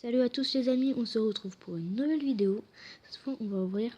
Salut à tous les amis, on se retrouve pour une nouvelle vidéo. Cette fois on va ouvrir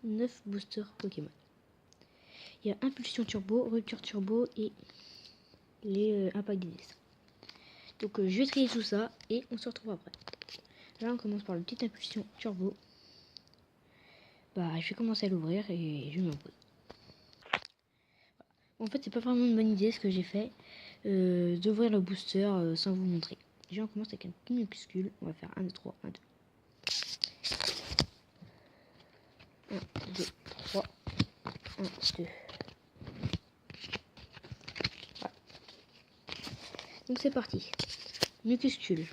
9 boosters Pokémon. Il y a Impulsion Turbo, Rupture Turbo et les Impact d'Inis. Donc je vais trier tout ça et on se retrouve après. Là on commence par le petit Impulsion Turbo. Je vais commencer à l'ouvrir et je m'en pose. En fait c'est pas vraiment une bonne idée ce que j'ai fait, d'ouvrir le booster sans vous montrer. Déjà on commence avec un petit minuscule, on va faire 1, 2, 3, 1, 2. 1, 2, 3, 1, 2. Voilà. Donc c'est parti. Mucuscule.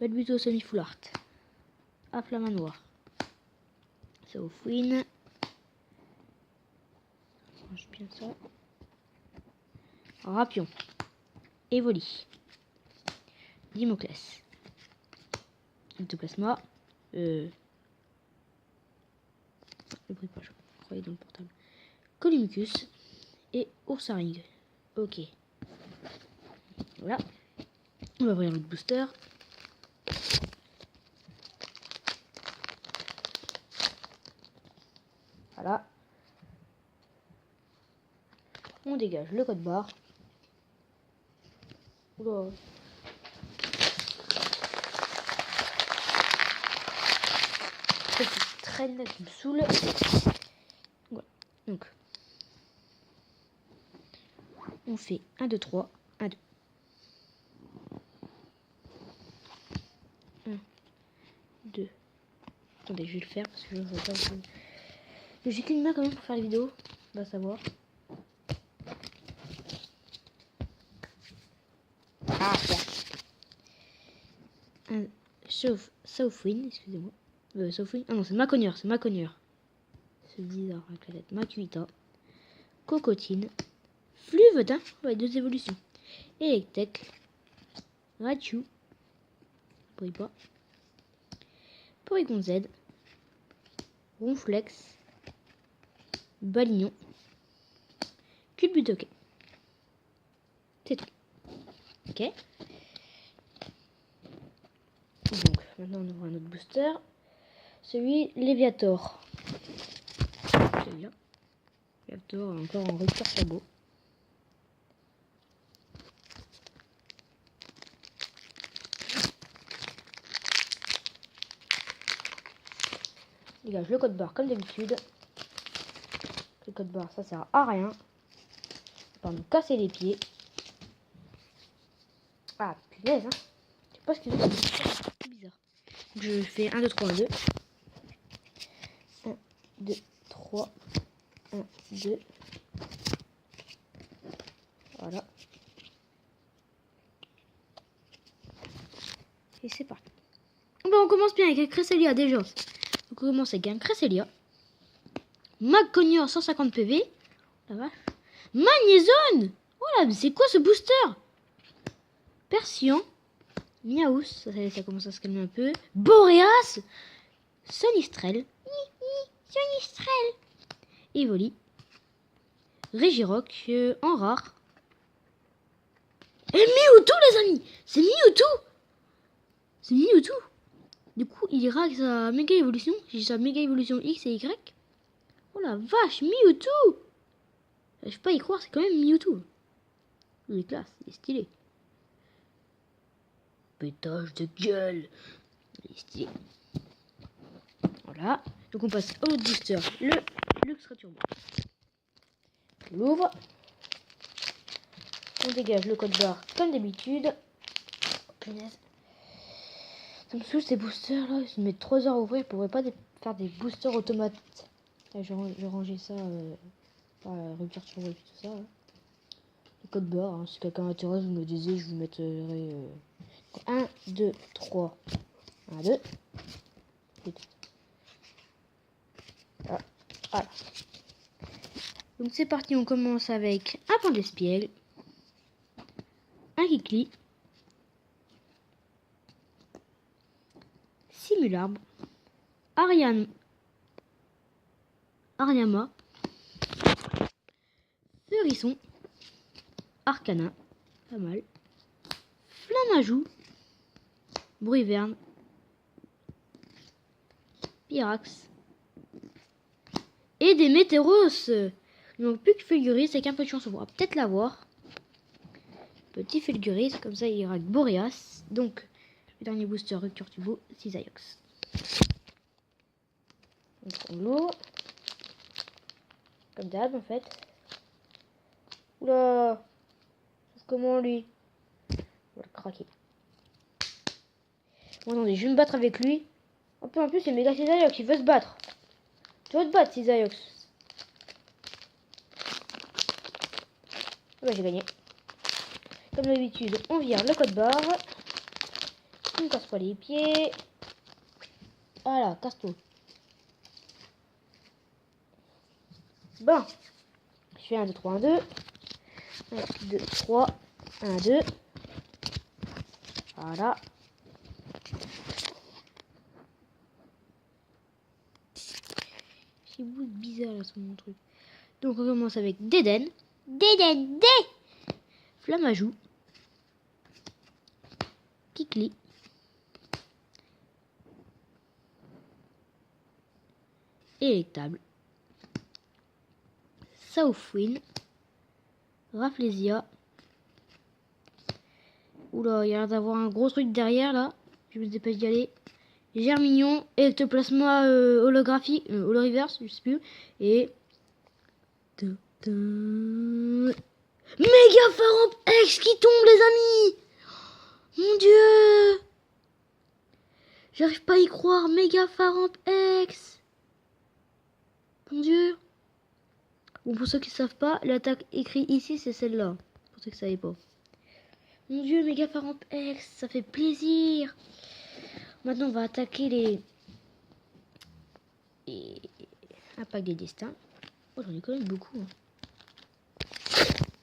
Balbuto semi-full art. Afflamanoir. Saufouine. Range bien ça. Rapion. Evoli. Dimoclès. Ectoplasma. Le bruit pas, je croyais dans le portable. Colimucus. Et Oursaring. Ok. Voilà. On va ouvrir l'autre booster. Voilà. On dégage le code barre. Oula. Cette traîne qui me saoule. Voilà. Donc. On fait 1, 2, 3. 1, 2. 1, 2. Attendez, je vais le faire parce que je vois pas. J'ai qu'une main quand même pour faire les vidéos. On va savoir. Ah, un Saufouine, excusez-moi. Saufouine. Ah non, c'est Maconieur, c'est Maconieur. C'est bizarre avec la tête. Makuita. Cocotine. Fluvedin. Ouais, 2 évolutions. Electek. Raichu. Brille pas. Porygon Z. Ronflex. Balignon. Culbutoke. C'est tout. Ok. Donc, maintenant on ouvre un autre booster. Celui Léviator. Celui-là. Léviator encore en rupture turbo. Dégage le code barre comme d'habitude. Le code barre ça sert à rien. Pas me casser les pieds. Ah punaise hein. Je sais pas ce que c'est bizarre. Je fais 1, 2, 3, 1, 2. 1, 2, 3. 1, 2. Voilà. Et c'est parti. On commence bien avec un Cresselia déjà. Donc on commence avec un Cresselia. Maconior 150 PV. La vache. Magnézone. Voilà, mais c'est quoi ce booster? Persian. Miaous. Ça commence à se calmer un peu. Boreas. Sonistrel. Sonistrel. Evoli. Regirock en rare. Et Mewtwo les amis. C'est Mewtwo. C'est Mewtwo. Du coup, il ira avec sa méga évolution. J'ai sa méga évolution X et Y. Oh la vache, Mewtwo. Je peux pas y croire, c'est quand même Mewtwo. Il est classe, il est stylé. Pétage de gueule. Il est stylé. Voilà. Donc on passe au booster, le Luxra Turbo. On l'ouvre. On dégage le code barre comme d'habitude. Oh, punaise. Ça me saoule ces boosters là, ils se mettent 3 heures à ouvrir, ils pourraient pas faire des boosters automates. Là, je vais ranger ça par la rupture turbo et tout ça. Hein. Le code barre, hein, si quelqu'un intéresse, vous me le disiez, je vous mettrai 1, 2, 3. 1, 2. Voilà. Donc c'est parti, on commence avec un point d'espiègle, un Kikli, Simularbre, Ariama, Feurisson, Arcana, pas mal, Flammajou, Bruiverne, Pyrax et des Météros. Il manque plus que Fulguris, avec un peu de chance on pourra peut-être l'avoir. Petit Fulguris, comme ça il ira avec Boreas. Donc le dernier booster Rupture Turbo, Cisaiox. On prend l'eau. Comme d'hab en fait. Oula, comment lui? On va le craquer. Bon, attendez, je vais me battre avec lui. En plus, c'est méga Cisaiox, il veut se battre. Tu veux te battre, Cisaiox? Ah bah, j'ai gagné. Comme d'habitude, on vire le code barre. On ne casse pas les pieds. Voilà, casse-toi. Bon. Je fais 1, 2, 3, 1, 2. 1, 2, 3. 1, 2. Voilà. C'est bizarre là sur mon truc. Donc on commence avec Déden. Déden, Dé. Flammajou. Kikli. Électable. Southwind. Rafflesia. Oula, il y a l'air d'avoir un gros truc derrière là. Je me dépêche d'y aller. Germignon, Ectoplasma holographique, holoriverse, je sais plus. Et. Mégafaramp X qui tombe, les amis! Mon dieu! J'arrive pas à y croire, Mégafaramp X! Mon dieu! Bon, pour ceux qui savent pas, l'attaque écrite ici, c'est celle-là. Pour ceux qui savent pas. Mon dieu, Mégafaramp X, ça fait plaisir! Maintenant, on va attaquer les un pack des destins. Oh, j'en ai quand même beaucoup. Hein.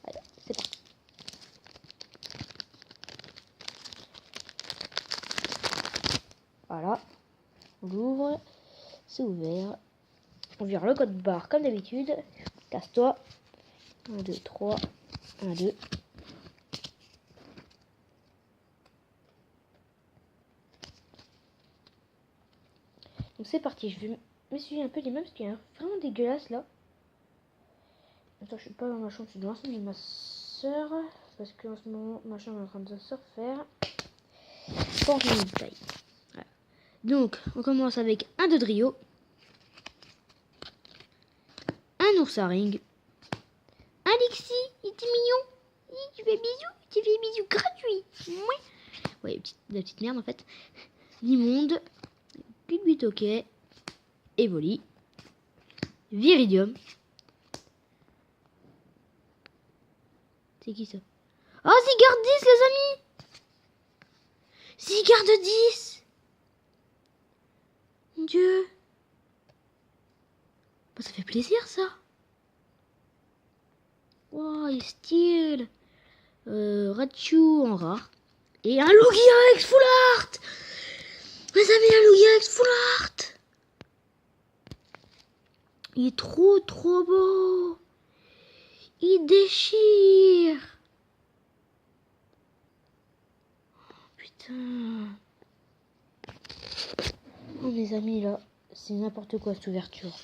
Allez, c'est parti. Voilà. On l'ouvre. C'est ouvert. On vire le code barre comme d'habitude. Casse-toi. 1, 2, 3. 1, 2. Donc c'est parti. Je vais m'essuyer un peu les mains parce qu'il y a un vraiment dégueulasse là. Attends, je suis pas dans ma chambre, je suis dans la chambre de ma soeur. Parce qu'en ce moment, ma chambre est en train de se refaire. Pas en détail. Voilà. Donc, on commence avec un Dodrio. Un Oursaring. Un Lixi, il est mignon. Tu fais bisous, tu fais bisous gratuits. Ouais, la petite merde en fait. Limonde. Bulbitoquet. Evoli. Viridium. C'est qui ça? Oh, Zygarde 10, les amis! Zygarde 10! Mon dieu! Bah, ça fait plaisir, ça! Wow, il est style! Raichu en rare. Et un Lugia X Full Art! Mes amis, un Lugia X Full Art! Il est trop beau! Il déchire! Putain! Oh mes amis, là, c'est n'importe quoi cette ouverture.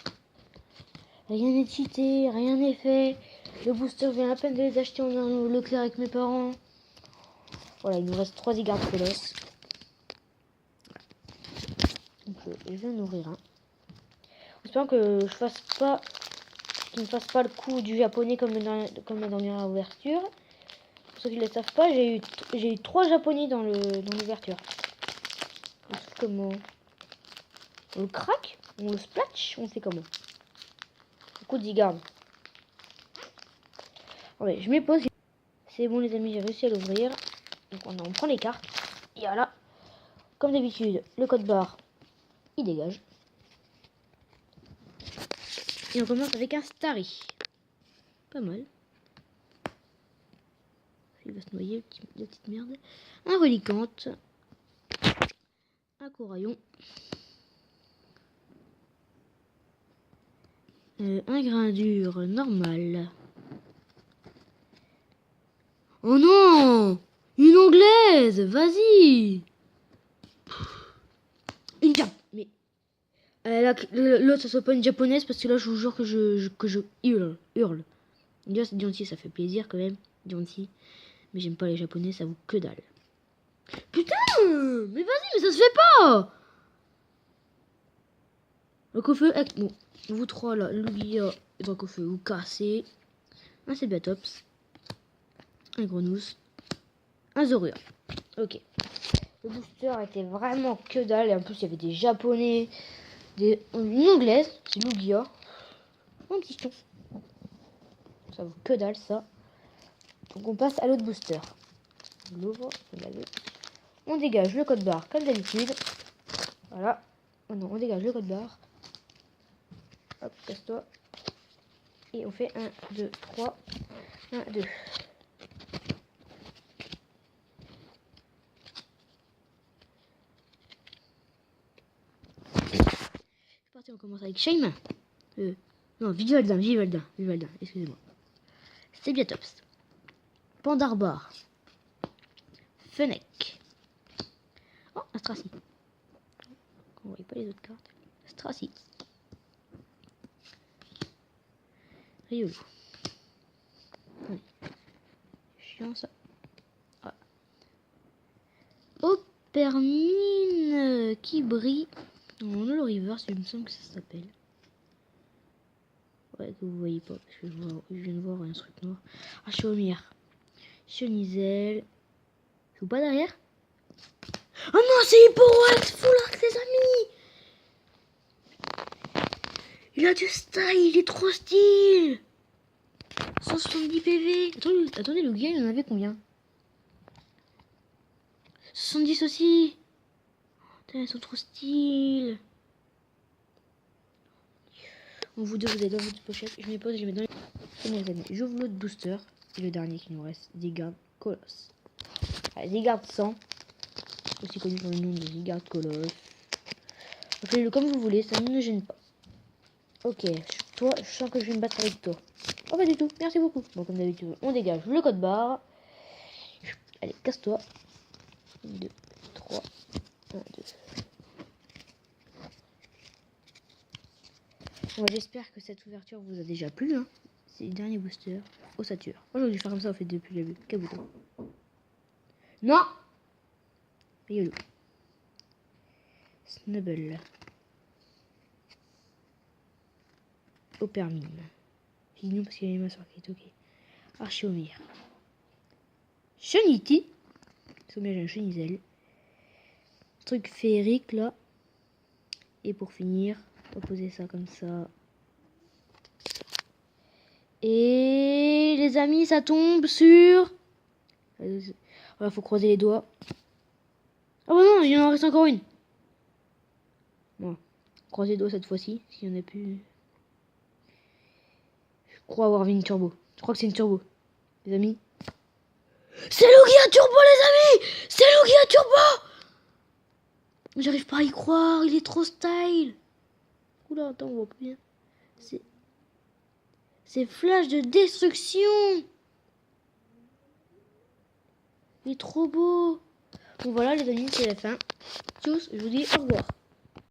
Rien n'est cheaté, rien n'est fait. Le booster vient à peine de les acheter en allant au Leclerc avec mes parents. Voilà, il nous reste 3 Zygarde Colosse. Donc je vais en ouvrir un. J'espère que je fasse pas, qu'il ne fasse pas le coup du japonais comme la dernière ouverture. Pour ceux qui ne le savent pas, j'ai eu 3 japonais dans l'ouverture. Comment on le craque, on le splatch, on fait comment? Coup de Zygarde. Ouais, je m'y pose. C'est bon les amis, j'ai réussi à l'ouvrir. Donc on prend les cartes. Et voilà. Comme d'habitude, le code barre, il dégage. Et on commence avec un Starry. Pas mal. Il va se noyer, la petite merde. Un Relicante. Un Coraillon. Un Grindure normal. Oh non! Une anglaise! l'autre, ça soit pas une japonaise, parce que là, je vous jure que je hurle. Déjà, c'est gentil, ça fait plaisir quand même. Gentil. Mais j'aime pas les japonais, ça vaut que dalle. Putain! Mais vas-y, mais ça se fait pas! Dracofeu, bon, vous trois là, Lugia et Dracofeu, vous cassez. Un Sebiatops. Un Grenousse. Un Zorua. Ok. Le booster était vraiment que dalle. Et en plus, il y avait des japonais. Une anglaise, c'est Lugia. Un petit ton. Ça vaut que dalle ça. Donc on passe à l'autre booster. On l'ouvre, on dégage le code barre comme d'habitude. Voilà. Oh non, on dégage le code barre. Hop, casse-toi. Et on fait 1, 2, 3. 1, 2. C'est parti, on commence avec Shaymin. Non, Vivaldin, excusez-moi. Sebiatops. Pandarbor. Fennec. Oh, Astracy. On voit pas les autres cartes. Astracy. Riolu. Chiant ça. Ah. Opermine qui brille. On a le reverse, il me semble que ça s'appelle. Ouais, que vous voyez pas, parce que je viens de voir un truc noir. Ah, Chaumière. Chenizel. C'est pas derrière? Oh non, c'est Hippowax Full Arc, les amis! Il a du style, il est trop style! 170 PV. Attendez, le gars, il en avait combien? 70 aussi. Putain, ils sont trop style. On vous deux, vous êtes dans votre pochette. Je mets pause, je mets dans les amis. J'ouvre l'autre booster. Et le dernier qui nous reste. Zygarde Colosse. Allez, Zygarde 100. Aussi connu pour le nom de Zygarde Colosse. Faites-le comme vous voulez, ça ne me gêne pas. Ok, toi, je sens que je vais me battre avec toi. Oh, pas du tout, merci beaucoup. Bon, comme d'habitude, on dégage le code barre. Allez, casse-toi. 2, 3, 1, 2. Bon, j'espère que cette ouverture vous a déjà plu. Hein. C'est le dernier booster. Ossature. Moi, j'aurais dû faire comme ça, en fait, depuis le début. Kabuto. Non! Riolu. Snubble. Opermine. J'ai dit non parce qu'il y avait ma soeur qui est ok. Archeomir. Cheniti. Sommet, j'ai un Chenizel. Truc féerique là. Et pour finir, on va poser ça comme ça. Et les amis, ça tombe sur. Voilà, faut croiser les doigts. Ah bah non, il en reste encore une. Bon, croisez les doigts cette fois-ci, s'il y en a plus. Je crois avoir vu une turbo. Je crois que c'est une turbo. Les amis. C'est Lugia Turbo, les amis! C'est Lugia Turbo! J'arrive pas à y croire, il est trop style. Oula, attends, on voit pas bien. C'est flash de destruction. Il est trop beau. Bon voilà les amis, c'est la fin. Tchuss, je vous dis au revoir.